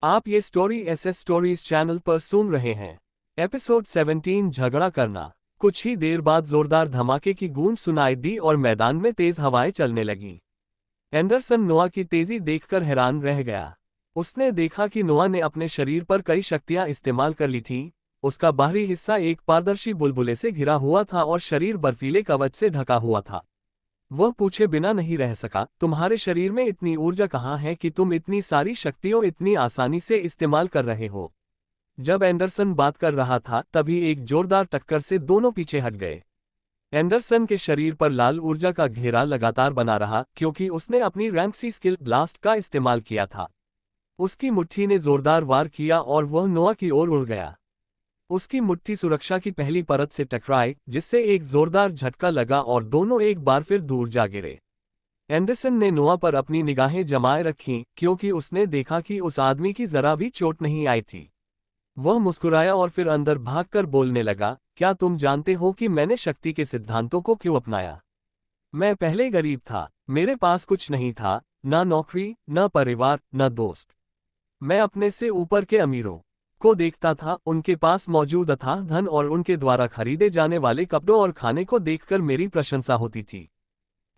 आप ये story SS stories channel पर सुन रहे हैं। एपिसोड 17 झगड़ा करना। कुछ ही देर बाद जोरदार धमाके की गूंज सुनाई दी और मैदान में तेज हवाएं चलने लगीं। एंडरसन नोआ की तेजी देखकर हैरान रह गया। उसने देखा कि नोआ ने अपने शरीर पर कई शक्तियां इस्तेमाल कर ली थीं। उसका बाहरी हिस्सा एक पारदर्शी बुलबुले से घिरा हुआ था और शरीर बर्फीले कवच से ढका हुआ था। वह पूछे बिना नहीं रह सका, तुम्हारे शरीर में इतनी ऊर्जा कहाँ है कि तुम इतनी सारी शक्तियों इतनी आसानी से इस्तेमाल कर रहे हो? जब एंडरसन बात कर रहा था तभी एक जोरदार टक्कर से दोनों पीछे हट गए। एंडरसन के शरीर पर लाल ऊर्जा का घेरा लगातार बना रहा क्योंकि उसने अपनी रैंक सी स्किल ब्लास्ट का इस्तेमाल किया था। उसकी मुट्ठी ने जोरदार वार किया और वह नोआ की ओर उड़ गया। उसकी मुट्ठी सुरक्षा की पहली परत से टकराई, जिससे एक जोरदार झटका लगा और दोनों एक बार फिर दूर जा गिरे। एंडरसन ने नोआ पर अपनी निगाहें जमाए रखीं क्योंकि उसने देखा कि उस आदमी की जरा भी चोट नहीं आई थी। वह मुस्कुराया और फिर अंदर भागकर बोलने लगा, क्या तुम जानते हो कि मैंने शक्ति के सिद्धांतों को क्यों अपनाया? मैं पहले गरीब था, मेरे पास कुछ नहीं था, न नौकरी, न परिवार, न दोस्त। मैं अपने से ऊपर के अमीरों को देखता था, उनके पास मौजूद अथाह धन और उनके द्वारा खरीदे जाने वाले कपड़ों और खाने को देखकर मेरी प्रशंसा होती थी।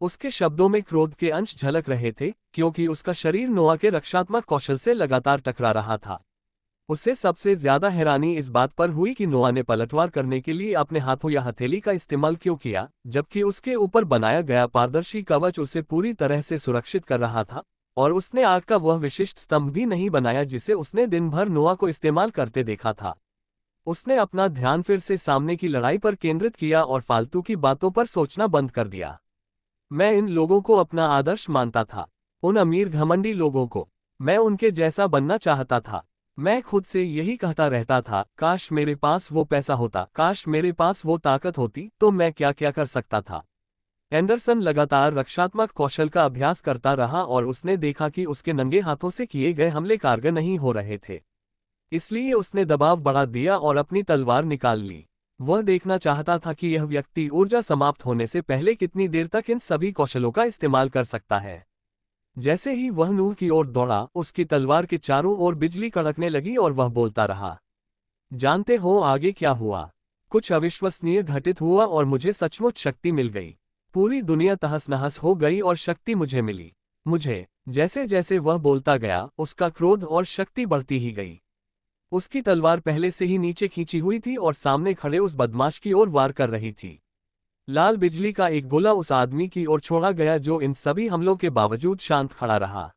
उसके शब्दों में क्रोध के अंश झलक रहे थे क्योंकि उसका शरीर नोआ के रक्षात्मक कौशल से लगातार टकरा रहा था। उसे सबसे ज्यादा हैरानी इस बात पर हुई कि नोआ ने पलटवार करने के लिए अपने हाथों या हथेली का इस्तेमाल क्यों किया, जबकि उसके ऊपर बनाया गया पारदर्शी कवच उसे पूरी तरह से सुरक्षित कर रहा था। और उसने आग का वह विशिष्ट स्तंभ भी नहीं बनाया जिसे उसने दिन भर नोआ को इस्तेमाल करते देखा था। उसने अपना ध्यान फिर से सामने की लड़ाई पर केंद्रित किया और फालतू की बातों पर सोचना बंद कर दिया। मैं इन लोगों को अपना आदर्श मानता था, उन अमीर घमंडी लोगों को। मैं उनके जैसा बनना चाहता था। मैं खुद से यही कहता रहता था, काश मेरे पास वो पैसा होता, काश मेरे पास वो ताकत होती, तो मैं क्या क्या कर सकता था। एंडरसन लगातार रक्षात्मक कौशल का अभ्यास करता रहा और उसने देखा कि उसके नंगे हाथों से किए गए हमले कारगर नहीं हो रहे थे। इसलिए उसने दबाव बढ़ा दिया और अपनी तलवार निकाल ली। वह देखना चाहता था कि यह व्यक्ति ऊर्जा समाप्त होने से पहले कितनी देर तक इन सभी कौशलों का इस्तेमाल कर सकता है। जैसे ही वह नूह की ओर दौड़ा, उसकी तलवार के चारों ओर बिजली कड़कने लगी और वह बोलता रहा, जानते हो आगे क्या हुआ? कुछ अविश्वसनीय घटित हुआ और मुझे सचमुच शक्ति मिल गई। पूरी दुनिया तहस नहस हो गई और शक्ति मुझे मिली। मुझे। जैसे जैसे वह बोलता गया, उसका क्रोध और शक्ति बढ़ती ही गई। उसकी तलवार पहले से ही नीचे खींची हुई थी और सामने खड़े उस बदमाश की ओर वार कर रही थी। लाल बिजली का एक गोला उस आदमी की ओर छोड़ा गया जो इन सभी हमलों के बावजूद शांत खड़ा रहा।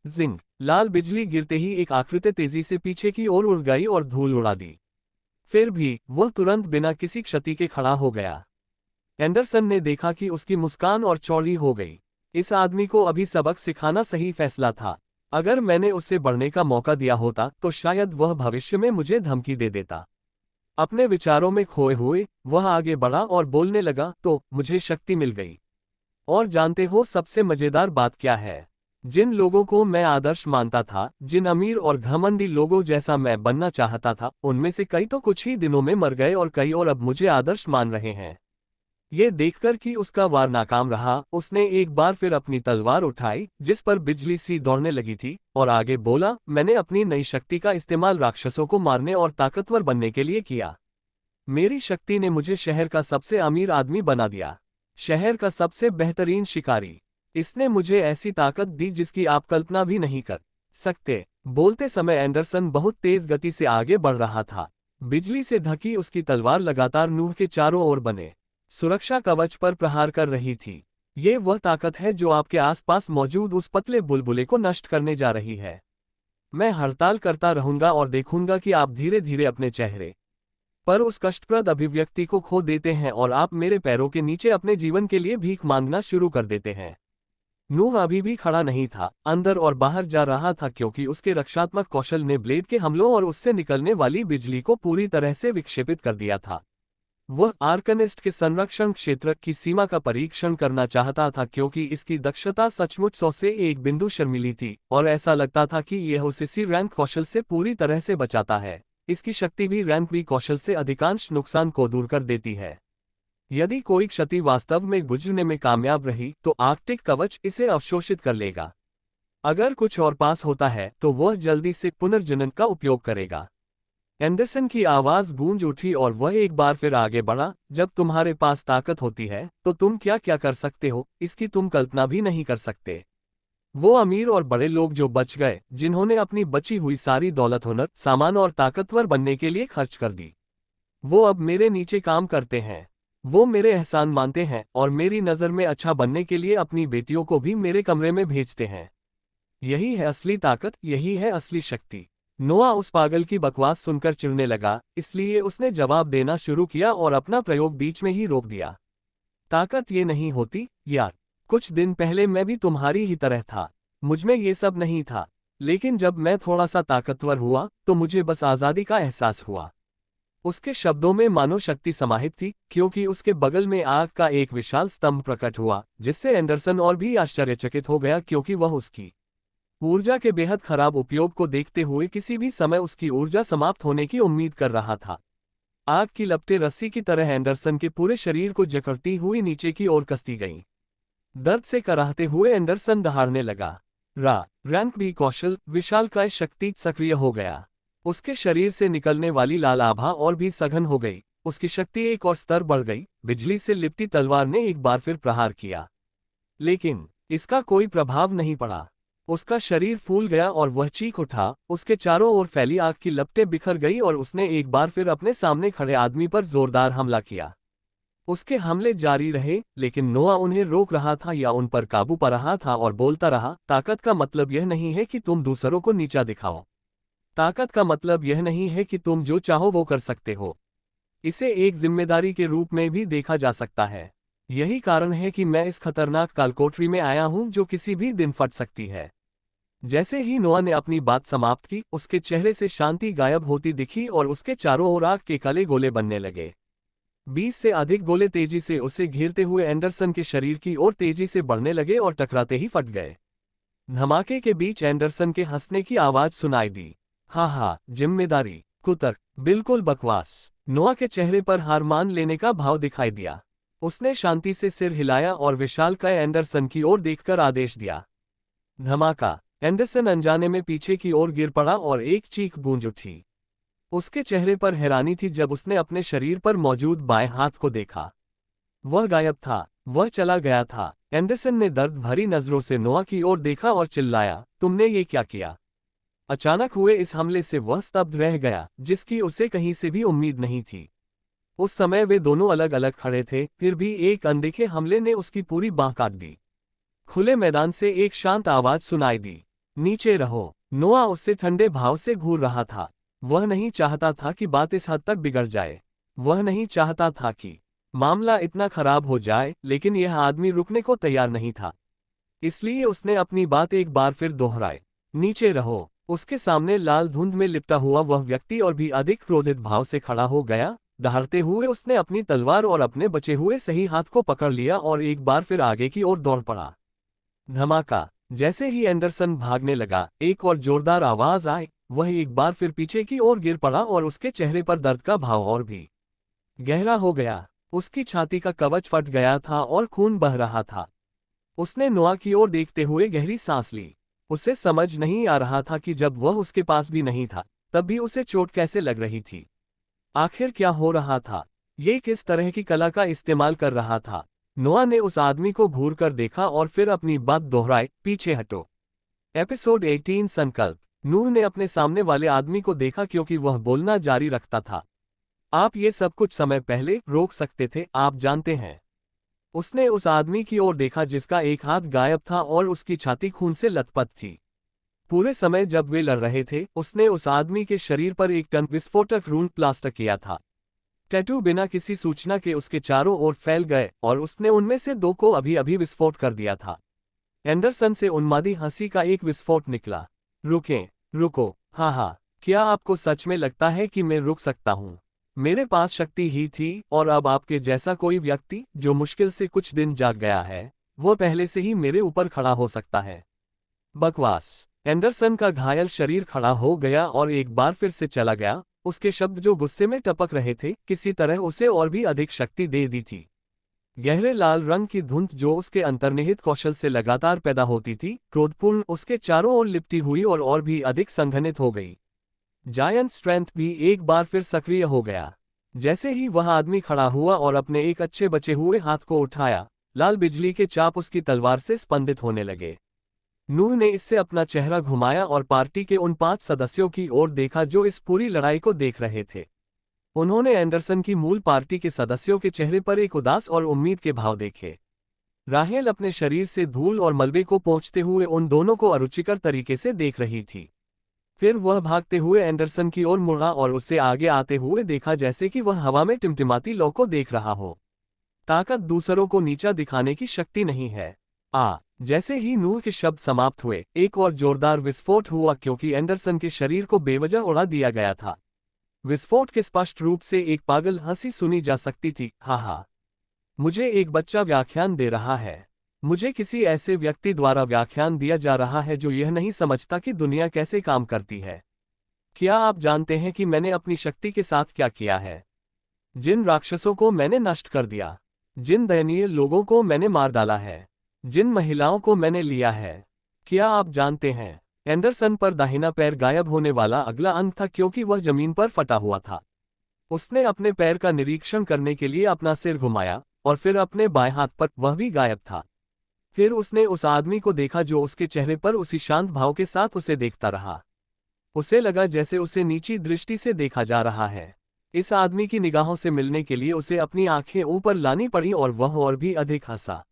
जिंग। लाल बिजली गिरते ही एक आकृति तेजी से पीछे की ओर उड़ गई और धूल उड़ा दी। फिर भी वह तुरंत बिना किसी क्षति के खड़ा हो गया। एंडरसन ने देखा कि उसकी मुस्कान और चौड़ी हो गई। इस आदमी को अभी सबक सिखाना सही फैसला था। अगर मैंने उसे बढ़ने का मौका दिया होता तो शायद वह भविष्य में मुझे धमकी दे देता। अपने विचारों में खोए हुए वह आगे बढ़ा और बोलने लगा, तो मुझे शक्ति मिल गई। और जानते हो सबसे मजेदार बात क्या है? जिन लोगों को मैं आदर्श मानता था, जिन अमीर और घमंडी लोगों जैसा मैं बनना चाहता था, उनमें से कई तो कुछ ही दिनों में मर गए और कई और अब मुझे आदर्श मान रहे हैं। ये देखकर कि उसका वार नाकाम रहा, उसने एक बार फिर अपनी तलवार उठाई जिस पर बिजली सी दौड़ने लगी थी और आगे बोला, मैंने अपनी नई शक्ति का इस्तेमाल राक्षसों को मारने और ताकतवर बनने के लिए किया। मेरी शक्ति ने मुझे शहर का सबसे अमीर आदमी बना दिया, शहर का सबसे बेहतरीन शिकारी। इसने मुझे ऐसी ताकत दी जिसकी आप कल्पना भी नहीं कर सकते। बोलते समय एंडरसन बहुत तेज गति से आगे बढ़ रहा था। बिजली से ढकी उसकी तलवार लगातार नूह के चारों ओर बने सुरक्षा कवच पर प्रहार कर रही थी। ये वह ताकत है जो आपके आसपास मौजूद उस पतले बुलबुले को नष्ट करने जा रही है। मैं हड़ताल करता रहूंगा और देखूंगा कि आप धीरे धीरे अपने चेहरे पर उस कष्टप्रद अभिव्यक्ति को खो देते हैं और आप मेरे पैरों के नीचे अपने जीवन के लिए भीख मांगना शुरू कर देते हैं। नूह अभी भी खड़ा नहीं था, अंदर और बाहर जा रहा था क्योंकि उसके रक्षात्मक कौशल ने ब्लेड के हमलों और उससे निकलने वाली बिजली को पूरी तरह से विक्षेपित कर दिया था। वह आर्कनिस्ट के संरक्षण क्षेत्र की सीमा का परीक्षण करना चाहता था क्योंकि इसकी दक्षता सचमुच 100 से एक बिंदु शर्मीली थी और ऐसा लगता था कि यह उसे सी रैंक कौशल से पूरी तरह से बचाता है। इसकी शक्ति भी रैंक बी कौशल से अधिकांश नुकसान को दूर कर देती है। यदि कोई क्षति वास्तव में गुजरने में कामयाब रही तो आर्कटिक कवच इसे अवशोषित कर लेगा। अगर कुछ और पास होता है तो वह जल्दी से पुनर्जनन का उपयोग करेगा। एंडरसन की आवाज गूंज उठी और वह एक बार फिर आगे बढ़ा, जब तुम्हारे पास ताकत होती है तो तुम क्या क्या कर सकते हो, इसकी तुम कल्पना भी नहीं कर सकते। वो अमीर और बड़े लोग जो बच गए, जिन्होंने अपनी बची हुई सारी दौलत, हुनर, सामान और ताकतवर बनने के लिए खर्च कर दी, वो अब मेरे नीचे काम करते हैं। वो मेरे एहसान मानते हैं और मेरी नज़र में अच्छा बनने के लिए अपनी बेटियों को भी मेरे कमरे में भेजते हैं। यही है असली ताकत, यही है असली शक्ति। नोआ उस पागल की बकवास सुनकर चिढ़ने लगा, इसलिए उसने जवाब देना शुरू किया और अपना प्रयोग बीच में ही रोक दिया। ताकत ये नहीं होती यार। कुछ दिन पहले मैं भी तुम्हारी ही तरह था, मुझमें ये सब नहीं था। लेकिन जब मैं थोड़ा सा ताकतवर हुआ तो मुझे बस आज़ादी का एहसास हुआ। उसके शब्दों में मानो शक्ति समाहित थी, क्योंकि उसके बगल में आग का एक विशाल स्तंभ प्रकट हुआ, जिससे एंडरसन और भी आश्चर्यचकित हो गया, क्योंकि वह उसकी ऊर्जा के बेहद खराब उपयोग को देखते हुए किसी भी समय उसकी ऊर्जा समाप्त होने की उम्मीद कर रहा था। आग की लपटें रस्सी की तरह एंडरसन के पूरे शरीर को जकड़ती हुई नीचे की ओर कसती गईं। दर्द से कराहते हुए एंडरसन दहाड़ने लगा। रैंक बी कौशल विशालकाय शक्ति सक्रिय हो गया। उसके शरीर से निकलने वाली लाल आभा और भी सघन हो गई। उसकी शक्ति एक और स्तर बढ़ गई। बिजली से लिपटी तलवार ने एक बार फिर प्रहार किया, लेकिन इसका कोई प्रभाव नहीं पड़ा। उसका शरीर फूल गया और वह चीख उठा। उसके चारों ओर फैली आग की लपटें बिखर गई और उसने एक बार फिर अपने सामने खड़े आदमी पर जोरदार हमला किया। उसके हमले जारी रहे, लेकिन नोआ उन्हें रोक रहा था या उन पर काबू पा रहा था और बोलता रहा, ताकत का मतलब यह नहीं है कि तुम दूसरों को नीचा दिखाओ। ताकत का मतलब यह नहीं है कि तुम जो चाहो वो कर सकते हो। इसे एक जिम्मेदारी के रूप में भी देखा जा सकता है। यही कारण है कि मैं इस खतरनाक कालकोठरी में आया हूं जो किसी भी दिन फट सकती है। जैसे ही नोआ ने अपनी बात समाप्त की, उसके चेहरे से शांति गायब होती दिखी और उसके चारों ओर आग के काले गोले बनने लगे। 20 से अधिक गोले तेजी से उसे घेरते हुए एंडरसन के शरीर की ओर तेजी से बढ़ने लगे और टकराते ही फट गए। धमाके के बीच एंडरसन के हंसने की आवाज सुनाई दी। हाँ, जिम्मेदारी, कुतर्क, बिल्कुल बकवास। नोआ के चेहरे पर हार मान लेने का भाव दिखाई दिया। उसने शांति से सिर हिलाया और विशालकाय एंडरसन की ओर देखकर आदेश दिया। धमाका। एंडरसन अनजाने में पीछे की ओर गिर पड़ा और एक चीख गूंज उठी। उसके चेहरे पर हैरानी थी जब उसने अपने शरीर पर मौजूद बाएं हाथ को देखा। वह गायब था, वह चला गया था। एंडरसन ने दर्द भरी नजरों से नोआ की ओर देखा और चिल्लाया, तुमने ये क्या किया? अचानक हुए इस हमले से वह स्तब्ध रह गया, जिसकी उसे कहीं से भी उम्मीद नहीं थी। उस समय वे दोनों अलग अलग खड़े थे, फिर भी एक अनदेखे हमले ने उसकी पूरी बांह काट दी। खुले मैदान से एक शांत आवाज सुनाई दी, नीचे रहो। नोआ उससे ठंडे भाव से घूर रहा था। वह नहीं चाहता था कि बात इस हद तक बिगड़ जाए। वह नहीं चाहता था कि मामला इतना खराब हो जाए, लेकिन यह आदमी रुकने को तैयार नहीं था। इसलिए उसने अपनी बात एक बार फिर दोहराई, नीचे रहो। उसके सामने लाल धुंध में लिपटा हुआ वह व्यक्ति और भी अधिक क्रोधित भाव से खड़ा हो गया। दहाड़ते हुए उसने अपनी तलवार और अपने बचे हुए सही हाथ को पकड़ लिया और एक बार फिर आगे की ओर दौड़ पड़ा। धमाका। जैसे ही एंडरसन भागने लगा, एक और जोरदार आवाज आई। वह एक बार फिर पीछे की ओर गिर पड़ा और उसके चेहरे पर दर्द का भाव और भी गहरा हो गया। उसकी छाती का कवच फट गया था और खून बह रहा था। उसने नोआ की ओर देखते हुए गहरी सांस ली। उसे समझ नहीं आ रहा था कि जब वह उसके पास भी नहीं था, तब भी उसे चोट कैसे लग रही थी। आखिर क्या हो रहा था? ये किस तरह की कला का इस्तेमाल कर रहा था? नोआ ने उस आदमी को घूर कर देखा और फिर अपनी बात दोहराई, पीछे हटो। एपिसोड 18 संकल्प। नूह ने अपने सामने वाले आदमी को देखा क्योंकि वह बोलना जारी रखता था। आप ये सब कुछ समय पहले रोक सकते थे, आप जानते हैं। उसने उस आदमी की ओर देखा जिसका एक हाथ गायब था और उसकी छाती खून से लथपथ थी। पूरे समय जब वे लड़ रहे थे, उसने उस आदमी के शरीर पर एक टन विस्फोटक रून प्लास्टर किया था। टैटू बिना किसी सूचना के उसके चारों ओर फैल गए और उसने उनमें से 2 को अभी अभी विस्फोट कर दिया था। एंडरसन से उन्मादी हंसी का एक विस्फोट निकला। रुको, हाँ, क्या आपको सच में लगता है कि मैं रुक सकता हूँ? मेरे पास शक्ति ही थी और अब आपके जैसा कोई व्यक्ति जो मुश्किल से कुछ दिन जाग गया है, वो पहले से ही मेरे ऊपर खड़ा हो सकता है। बकवास। एंडरसन का घायल शरीर खड़ा हो गया और एक बार फिर से चला गया। उसके शब्द जो गुस्से में टपक रहे थे, किसी तरह उसे और भी अधिक शक्ति दे दी थी। गहरे लाल रंग की धुंध जो उसके अंतर्निहित कौशल से लगातार पैदा होती थी, क्रोधपूर्ण उसके चारों ओर लिपटी हुई और भी अधिक संघनित हो गई। जायंट स्ट्रेंथ भी एक बार फिर सक्रिय हो गया। जैसे ही वह आदमी खड़ा हुआ और अपने एक अच्छे बचे हुए हाथ को उठाया, लाल बिजली के चाप उसकी तलवार से स्पंदित होने लगे। नूह ने इससे अपना चेहरा घुमाया और पार्टी के उन 5 सदस्यों की ओर देखा जो इस पूरी लड़ाई को देख रहे थे। उन्होंने एंडरसन की मूल पार्टी के सदस्यों के चेहरे पर एक उदास और उम्मीद के भाव देखे। राहेल अपने शरीर से धूल और मलबे को पोंछते हुए उन दोनों को अरुचिकर तरीके से देख रही थी। फिर वह भागते हुए एंडरसन की ओर मुड़ा और उससे आगे आते हुए देखा जैसे कि वह हवा में टिमटिमाती लौ को देख रहा हो। ताकत दूसरों को नीचा दिखाने की शक्ति नहीं है। जैसे ही नूह के शब्द समाप्त हुए, एक और जोरदार विस्फोट हुआ क्योंकि एंडरसन के शरीर को बेवजह उड़ा दिया गया था। विस्फोट के स्पष्ट रूप से एक पागल हंसी सुनी जा सकती थी। हा हा, मुझे एक बच्चा व्याख्यान दे रहा है। मुझे किसी ऐसे व्यक्ति द्वारा व्याख्यान दिया जा रहा है जो यह नहीं समझता कि दुनिया कैसे काम करती है। क्या आप जानते हैं कि मैंने अपनी शक्ति के साथ क्या किया है? जिन राक्षसों को मैंने नष्ट कर दिया, जिन दयनीय लोगों को मैंने मार डाला है, जिन महिलाओं को मैंने लिया है। क्या आप जानते हैं? एंडरसन पर दाहिना पैर गायब होने वाला अगला अंक था क्योंकि वह जमीन पर फटा हुआ था। उसने अपने पैर का निरीक्षण करने के लिए अपना सिर घुमाया और फिर अपने बाएं हाथ पर, वह भी गायब था। फिर उसने उस आदमी को देखा जो उसके चेहरे पर उसी शांत भाव के साथ उसे देखता रहा। उसे लगा जैसे उसे नीची दृष्टि से देखा जा रहा है। इस आदमी की निगाहों से मिलने के लिए उसे अपनी आंखें ऊपर लानी पड़ी और वह और भी अधिक हंसा।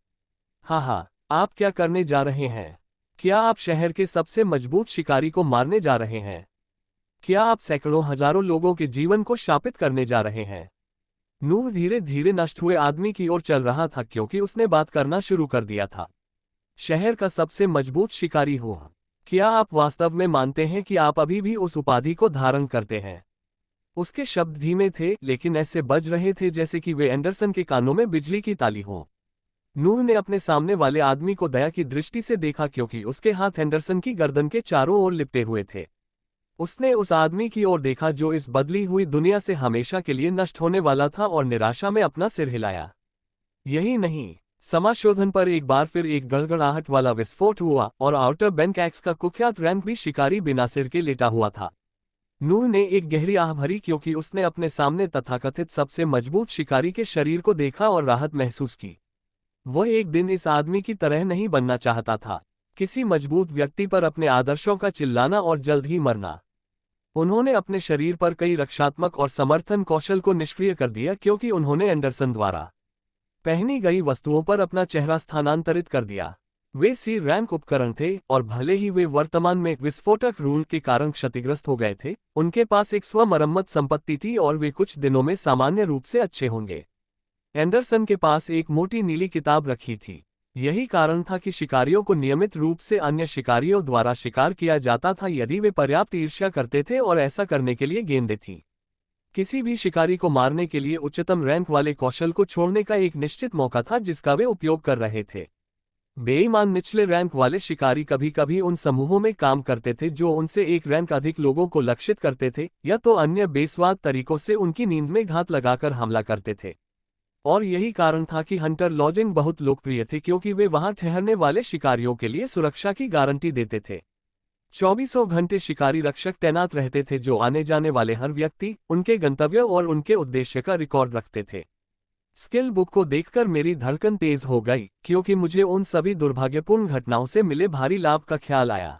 हाँ, आप क्या करने जा रहे हैं? क्या आप शहर के सबसे मजबूत शिकारी को मारने जा रहे हैं? क्या आप सैकड़ों हजारों लोगों के जीवन को शापित करने जा रहे हैं? नूह धीरे धीरे नष्ट हुए आदमी की ओर चल रहा था क्योंकि उसने बात करना शुरू कर दिया था। शहर का सबसे मजबूत शिकारी हो। क्या आप वास्तव में मानते हैं कि आप अभी भी उस उपाधि को धारण करते हैं? उसके शब्द धीमे थे लेकिन ऐसे बज रहे थे जैसे कि वे एंडरसन के कानों में बिजली की ताली हो। नूह ने अपने सामने वाले आदमी को दया की दृष्टि से देखा क्योंकि उसके हाथ एंडरसन की गर्दन के चारों ओर लिपटे हुए थे। उसने उस आदमी की ओर देखा जो इस बदली हुई दुनिया से हमेशा के लिए नष्ट होने वाला था और निराशा में अपना सिर हिलाया। यही नहीं, समाशोधन पर एक बार फिर एक गड़गड़ाहट वाला विस्फोट हुआ और आउटर बैंकैक्स का कुख्यात रैंक भी शिकारी बिना सिर के लेटा हुआ था। नूह ने एक गहरी आह भरी क्योंकि उसने अपने सामने तथाकथित सबसे मजबूत शिकारी के शरीर को देखा और राहत महसूस की। वह एक दिन इस आदमी की तरह नहीं बनना चाहता था, किसी मजबूत व्यक्ति पर अपने आदर्शों का चिल्लाना और जल्द ही मरना। उन्होंने अपने शरीर पर कई रक्षात्मक और समर्थन कौशल को निष्क्रिय कर दिया क्योंकि उन्होंने एंडरसन द्वारा पहनी गई वस्तुओं पर अपना चेहरा स्थानांतरित कर दिया। वे सी रैंक उपकरण थे और भले ही वे वर्तमान में विस्फोटक रूल के कारण क्षतिग्रस्त हो गए थे, उनके पास एक स्वमरम्मत संपत्ति थी और वे कुछ दिनों में सामान्य रूप से अच्छे होंगे। एंडरसन के पास एक मोटी नीली किताब रखी थी। यही कारण था कि शिकारियों को नियमित रूप से अन्य शिकारियों द्वारा शिकार किया जाता था यदि वे पर्याप्त ईर्ष्या करते थे और ऐसा करने के लिए गेंदें थीं। किसी भी शिकारी को मारने के लिए उच्चतम रैंक वाले कौशल को छोड़ने का एक निश्चित मौका था जिसका वे उपयोग कर रहे थे। बेईमान निचले रैंक वाले शिकारी कभी कभी उन समूहों में काम करते थे जो उनसे एक रैंक अधिक लोगों को लक्षित करते थे या तो अन्य बेस्वाद तरीकों से उनकी नींद में घात लगाकर हमला करते थे। और यही कारण था कि हंटर लॉजिंग बहुत लोकप्रिय थे क्योंकि वे वहां ठहरने वाले शिकारियों के लिए सुरक्षा की गारंटी देते थे। 24 घंटे शिकारी रक्षक तैनात रहते थे जो आने जाने वाले हर व्यक्ति, उनके गंतव्य और उनके उद्देश्य का रिकॉर्ड रखते थे। स्किल बुक को देखकर मेरी धड़कन तेज हो गई क्योंकि मुझे उन सभी दुर्भाग्यपूर्ण घटनाओं से मिले भारी लाभ का ख्याल आया।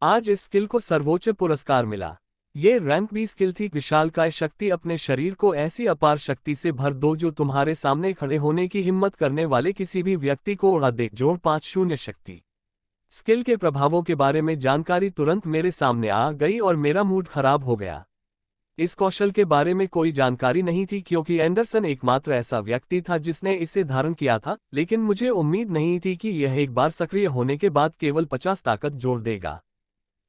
आज इस स्किल को सर्वोच्च पुरस्कार मिला। ये रैंक बी स्किल थी, विशालकाय शक्ति। अपने शरीर को ऐसी अपार शक्ति से भर दो जो तुम्हारे सामने खड़े होने की हिम्मत करने वाले किसी भी व्यक्ति को उड़ा दे। जोड़ 5 शक्ति। स्किल के प्रभावों के बारे में जानकारी तुरंत मेरे सामने आ गई और मेरा मूड खराब हो गया। इस कौशल के बारे में कोई जानकारी नहीं थी क्योंकि एंडरसन एकमात्र ऐसा व्यक्ति था जिसने इसे धारण किया था, लेकिन मुझे उम्मीद नहीं थी कि यह एक बार सक्रिय होने के बाद केवल 50 ताकत जोड़ देगा।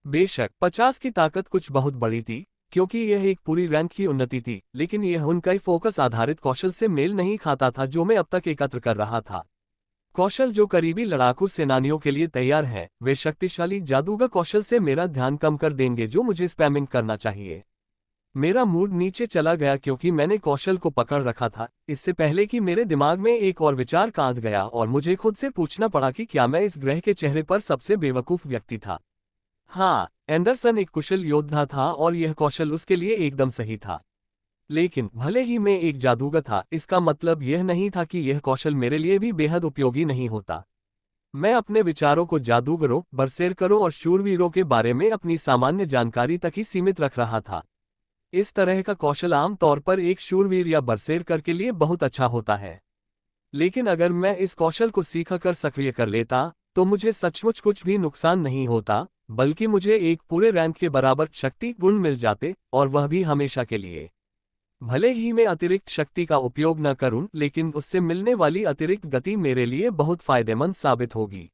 बेशक 50 की ताकत कुछ बहुत बड़ी थी क्योंकि यह एक पूरी रैंक की उन्नति थी, लेकिन यह उन कई फोकस आधारित कौशल से मेल नहीं खाता था जो मैं अब तक एकत्र कर रहा था। कौशल जो करीबी लड़ाकू सेनानियों के लिए तैयार हैं, वे शक्तिशाली जादूगर कौशल से मेरा ध्यान कम कर देंगे जो मुझे स्पैमिंग करना चाहिए। मेरा मूड नीचे चला गया क्योंकि मैंने कौशल को पकड़ रखा था, इससे पहले कि मेरे दिमाग में एक और विचार कांद गया और मुझे खुद से पूछना पड़ा कि क्या मैं इस ग्रह के चेहरे पर सबसे बेवकूफ व्यक्ति था। हाँ, एंडरसन एक कुशल योद्धा था और यह कौशल उसके लिए एकदम सही था। लेकिन भले ही मैं एक जादूगर था, इसका मतलब यह नहीं था कि यह कौशल मेरे लिए भी बेहद उपयोगी नहीं होता। मैं अपने विचारों को जादूगरों, बरसेरकरों और शूरवीरों के बारे में अपनी सामान्य जानकारी तक ही सीमित रख रहा था। इस तरह का कौशल आम तौर पर एक शूरवीर या बरसेरकर के लिए बहुत अच्छा होता है। लेकिन अगर मैं इस कौशल को सीखकर सक्रिय कर लेता, तो मुझे सचमुच कुछ भी नुकसान नहीं होता, बल्कि मुझे एक पूरे रैंक के बराबर शक्ति गुण मिल जाते, और वह भी हमेशा के लिए। भले ही मैं अतिरिक्त शक्ति का उपयोग न करूं, लेकिन उससे मिलने वाली अतिरिक्त गति मेरे लिए बहुत फायदेमंद साबित होगी।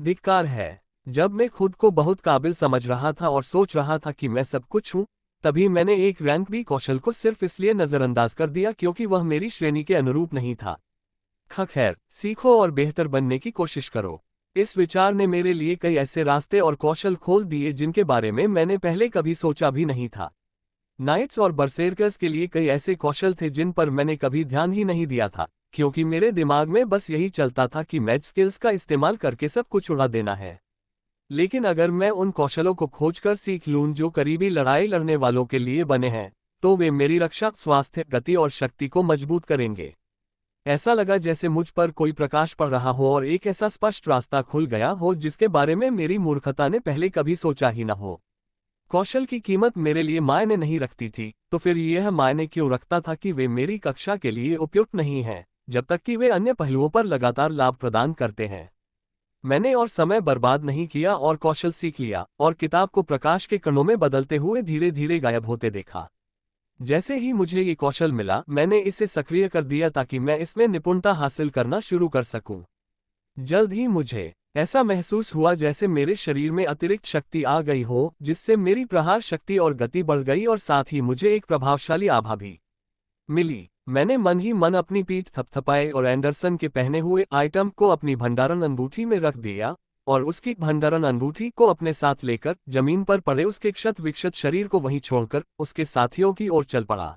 धिक्कार है। जब मैं खुद को बहुत काबिल समझ रहा था और सोच रहा था कि मैं सब कुछ हूं, तभी मैंने एक रैंक बी कौशल को सिर्फ इसलिए नजरअंदाज कर दिया क्योंकि वह मेरी श्रेणी के अनुरूप नहीं था। खैर, सीखो और बेहतर बनने की कोशिश करो। इस विचार ने मेरे लिए कई ऐसे रास्ते और कौशल खोल दिए जिनके बारे में मैंने पहले कभी सोचा भी नहीं था। नाइट्स और बरसेरकर्स के लिए कई ऐसे कौशल थे जिन पर मैंने कभी ध्यान ही नहीं दिया था, क्योंकि मेरे दिमाग में बस यही चलता था कि मैथ स्किल्स का इस्तेमाल करके सब कुछ उड़ा देना है। लेकिन अगर मैं उन कौशलों को खोजकर सीख लूं जो करीबी लड़ाई लड़ने वालों के लिए बने हैं, तो वे मेरी रक्षा, स्वास्थ्य, गति और शक्ति को मजबूत करेंगे। ऐसा लगा जैसे मुझ पर कोई प्रकाश पड़ रहा हो और एक ऐसा स्पष्ट रास्ता खुल गया हो जिसके बारे में मेरी मूर्खता ने पहले कभी सोचा ही न हो। कौशल की कीमत मेरे लिए मायने नहीं रखती थी, तो फिर यह मायने क्यों रखता था कि वे मेरी कक्षा के लिए उपयुक्त नहीं हैं, जब तक कि वे अन्य पहलुओं पर लगातार लाभ प्रदान करते हैं। मैंने और समय बर्बाद नहीं किया और कौशल सीख लिया और किताब को प्रकाश के कणों में बदलते हुए धीरे धीरे गायब होते देखा। जैसे ही मुझे ये कौशल मिला, मैंने इसे सक्रिय कर दिया ताकि मैं इसमें निपुणता हासिल करना शुरू कर सकूं। जल्द ही मुझे ऐसा महसूस हुआ जैसे मेरे शरीर में अतिरिक्त शक्ति आ गई हो, जिससे मेरी प्रहार शक्ति और गति बढ़ गई और साथ ही मुझे एक प्रभावशाली आभा भी मिली। मैंने मन ही मन अपनी पीठ थपथपाई और एंडरसन के पहने हुए आइटम को अपनी भंडारण अंगूठी में रख दिया और उसकी भंडारण अंगूठी को अपने साथ लेकर जमीन पर पड़े उसके क्षत विक्षत शरीर को वहीं छोड़कर उसके साथियों की ओर चल पड़ा।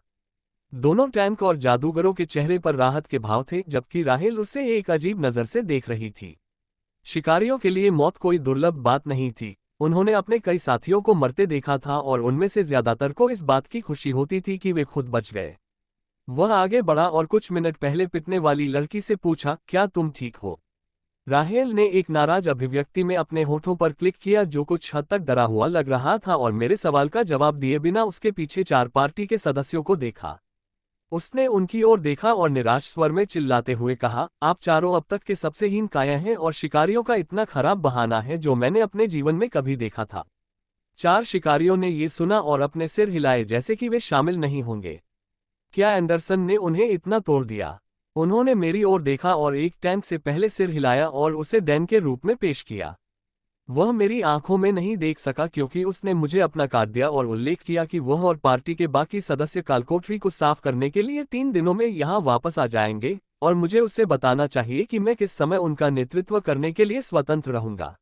दोनों टैंक और जादूगरों के चेहरे पर राहत के भाव थे, जबकि राहेल उसे एक अजीब नजर से देख रही थी। शिकारियों के लिए मौत कोई दुर्लभ बात नहीं थी। उन्होंने अपने कई साथियों को मरते देखा था और उनमें से ज्यादातर को इस बात की खुशी होती थी कि वे खुद बच गए। वह आगे बढ़ा और कुछ मिनट पहले पिटने वाली लड़की से पूछा, क्या तुम ठीक हो? राहेल ने एक नाराज अभिव्यक्ति में अपने होठों पर क्लिक किया, जो कुछ हद तक डरा हुआ लग रहा था, और मेरे सवाल का जवाब दिए बिना उसके पीछे 4 पार्टी के सदस्यों को देखा। उसने उनकी ओर देखा और निराश स्वर में चिल्लाते हुए कहा, आप चारों अब तक के सबसे हीन काया हैं और शिकारियों का इतना खराब बहाना है जो मैंने अपने जीवन में कभी देखा था। 4 शिकारियों ने ये सुना और अपने सिर हिलाए जैसे कि वे शामिल नहीं होंगे। क्या एंडरसन ने उन्हें इतना तोड़ दिया? उन्होंने मेरी ओर देखा और एक टैंक से पहले सिर हिलाया और उसे डैन के रूप में पेश किया। वह मेरी आंखों में नहीं देख सका क्योंकि उसने मुझे अपना कार्ड दिया और उल्लेख किया कि वह और पार्टी के बाकी सदस्य कालकोठरी को साफ करने के लिए 3 दिनों में यहां वापस आ जाएंगे और मुझे उसे बताना चाहिए कि मैं किस समय उनका नेतृत्व करने के लिए स्वतंत्र रहूंगा।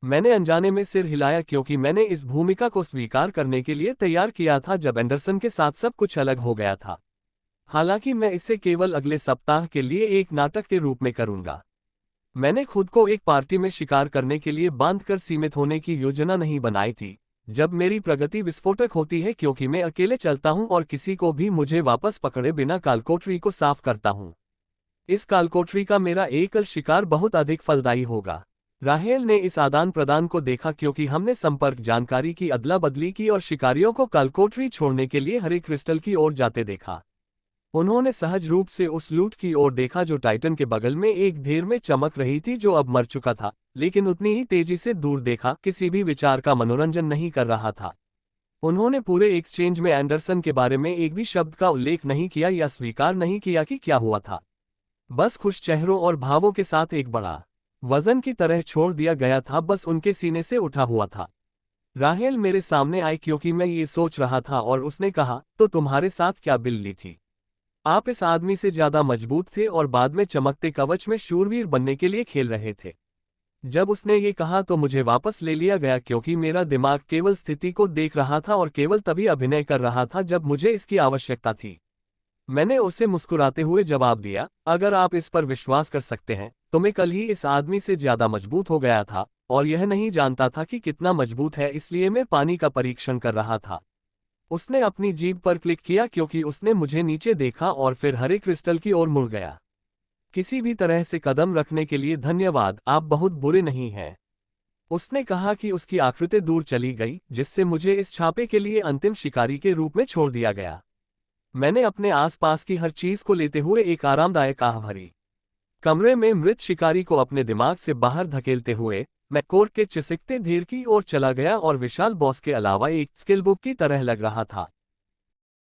मैंने अनजाने में सिर हिलाया क्योंकि मैंने इस भूमिका को स्वीकार करने के लिए तैयार किया था जब एंडरसन के साथ सब कुछ अलग हो गया था। हालांकि मैं इसे केवल अगले सप्ताह के लिए एक नाटक के रूप में करूंगा। मैंने खुद को एक पार्टी में शिकार करने के लिए बांधकर सीमित होने की योजना नहीं बनाई थी। जब मेरी प्रगति विस्फोटक होती है क्योंकि मैं अकेले चलता हूं और किसी को भी मुझे वापस पकड़े बिना कालकोठरी को साफ करता हूं। इस कालकोठरी का मेरा एकल शिकार बहुत अधिक फलदायी होगा। राहेल ने इस आदान प्रदान को देखा क्योंकि हमने संपर्क जानकारी की अदला बदली की और शिकारियों को कालकोठरी छोड़ने के लिए हरे क्रिस्टल की ओर जाते देखा। उन्होंने सहज रूप से उस लूट की ओर देखा जो टाइटन के बगल में एक ढेर में चमक रही थी, जो अब मर चुका था, लेकिन उतनी ही तेजी से दूर देखा, किसी भी विचार का मनोरंजन नहीं कर रहा था। उन्होंने पूरे एक्सचेंज में एंडरसन के बारे में एक भी शब्द का उल्लेख नहीं किया या स्वीकार नहीं किया कि क्या हुआ था। बस खुश चेहरों और भावों के साथ एक बड़ा वजन की तरह छोड़ दिया गया था, बस उनके सीने से उठा हुआ था। राहेल मेरे सामने आई क्योंकि मैं ये सोच रहा था और उसने कहा, तो तुम्हारे साथ क्या बिल्ली थी? आप इस आदमी से ज्यादा मजबूत थे और बाद में चमकते कवच में शूरवीर बनने के लिए खेल रहे थे। जब उसने ये कहा तो मुझे वापस ले लिया गया क्योंकि मेरा दिमाग केवल स्थिति को देख रहा था और केवल तभी अभिनय कर रहा था जब मुझे इसकी आवश्यकता थी। मैंने उसे मुस्कुराते हुए जवाब दिया, अगर आप इस पर विश्वास कर सकते हैं तो मैं कल ही इस आदमी से ज्यादा मजबूत हो गया था और यह नहीं जानता था कि कितना मजबूत है, इसलिए मैं पानी का परीक्षण कर रहा था। उसने अपनी जीभ पर क्लिक किया क्योंकि उसने मुझे नीचे देखा और फिर हरे क्रिस्टल की ओर मुड़ गया। किसी भी तरह से कदम रखने के लिए धन्यवाद, आप बहुत बुरे नहीं हैं। उसने कहा कि उसकी आकृति दूर चली गई, जिससे मुझे इस छापे के लिए अंतिम शिकारी के रूप में छोड़ दिया गया। मैंने अपने आसपास की हर चीज को लेते हुए एक आरामदायक आह भरी। कमरे में मृत शिकारी को अपने दिमाग से बाहर धकेलते हुए मैं कोर्ट के चिसकते ढेर की ओर चला गया और विशाल बॉस के अलावा एक स्किल बुक की तरह लग रहा था।